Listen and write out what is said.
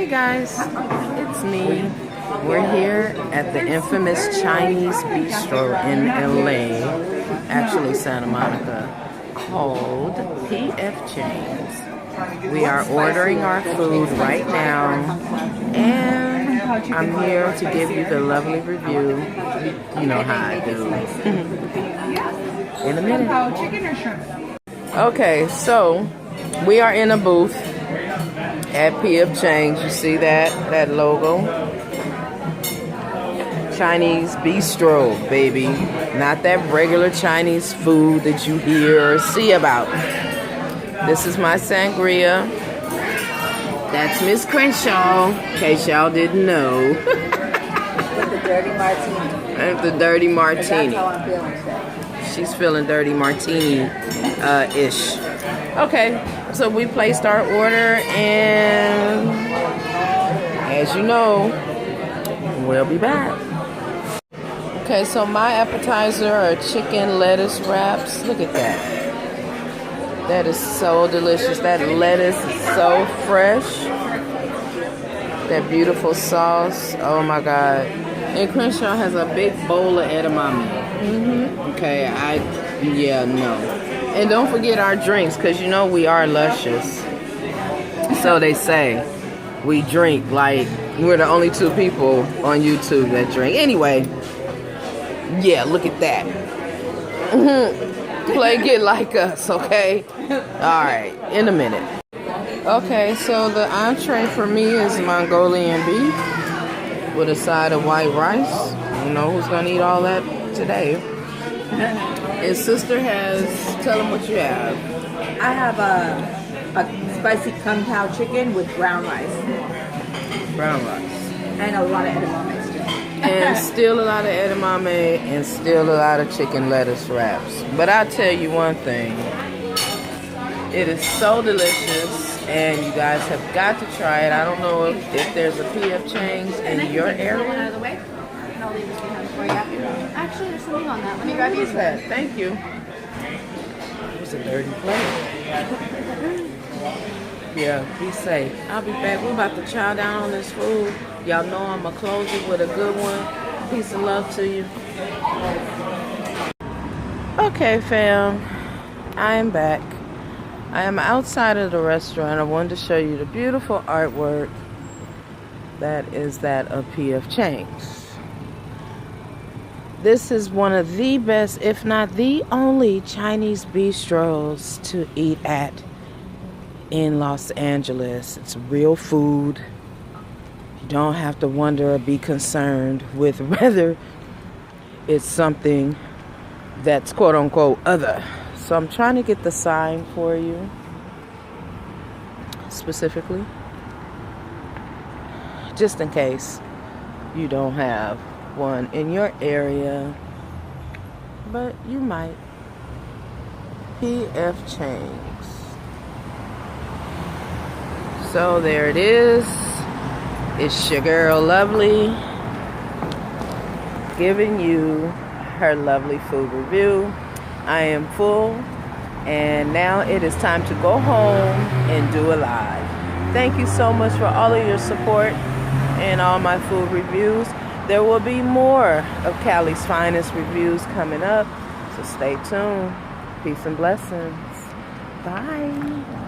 Hey guys, it's me. We're here at the infamous Chinese bistro in LA, actually Santa Monica, called P.F. CHANGS. We are ordering our food right now, and I'm here to give you the lovely review. You know how I do. In a minute. Okay, so we are in a booth at P.F. CHANGS. You see that logo? Chinese bistro, baby. Not that regular Chinese food that you hear or see about. This is my sangria. That's Miss Crenshaw, in case y'all didn't know. With the dirty martini. And the dirty martini. That's how I'm feeling today. She's feeling dirty martini-ish. Okay, so we placed our order, and as you know, we'll be back. Okay, so my appetizer are chicken lettuce wraps. Look at that. That is so delicious. That lettuce is so fresh. That beautiful sauce. Oh my God. And Crenshaw has a big bowl of edamame. Okay, no. And don't forget our drinks, because you know we are luscious. So they say. We drink like we're the only two people on YouTube that drink. Anyway, yeah, look at that. Play get like us, okay? Alright, in a minute. Okay, so the entree for me is Mongolian beef with a side of white rice. I don't know who's gonna eat all that today. His sister has, tell him what you have. I have a spicy kung pao chicken with brown rice. Brown rice. And a lot of edamame still. And still a lot of edamame and still a lot of chicken lettuce wraps. But I'll tell you one thing. It is so delicious, and you guys have got to try it. I don't know if there's a P.F. CHANGS in your area. Out of the way, and I'll leave this behind for you. Actually, there's something on that. Let me grab What you. is that? Thank you. It was a dirty plate. Yeah, be safe. I'll be back. We're about to chow down on this food. Y'all know I'm going to close it with a good one. Peace and love to you. Okay, fam. I am back. I am outside of the restaurant. I wanted to show you the beautiful artwork that is that of P.F. CHANGS. This is one of the best, if not the only, Chinese bistros to eat at in Los Angeles. It's real food. You don't have to wonder or be concerned with whether it's something that's quote unquote other. So I'm trying to get the sign for you specifically, just in case you don't have one in your area, but you might. P.F. CHANGS. So there it is. It's your girl Lovely giving you her lovely food review. I am full, and now it is time to go home and do a live. Thank you so much for all of your support and all my food reviews. There will be more of Cali's finest reviews coming up, so stay tuned. Peace and blessings. Bye.